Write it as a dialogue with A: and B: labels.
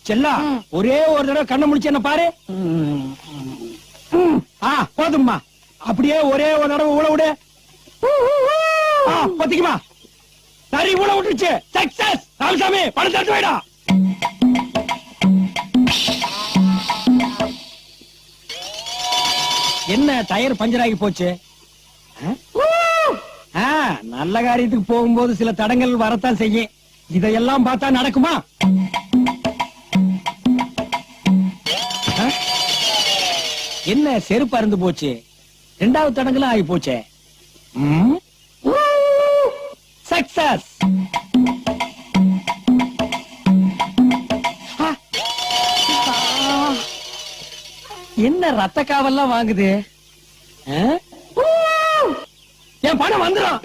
A: செல்லா ஒரே ஒரு தடவை கண்ணை முடிச்சு என்ன பாரு. போதும்மா, அப்படியே ஒரே ஒரு தடவை ஊழ விடு. பத்திக்குமா, சரி ஊழ விட்டுருச்சு. சக்சஸ். ராமசாமி பணம் தட்டு வைடா. என்ன டயர் பஞ்சர் ஆகி போச்சு? நல்ல காரியத்துக்கு போகும்போது சில தடங்கள் வரத்தான் செய்யும். இதையெல்லாம் பார்த்தா நடக்குமா? என்ன செருப்பு அருந்து போச்சு. 2வது தடங்களும் ஆகி போச்சே. சக்சஸ். என்ன ரத்த காவெல்லாம் வாங்குது? என் பணம் வந்துடும்.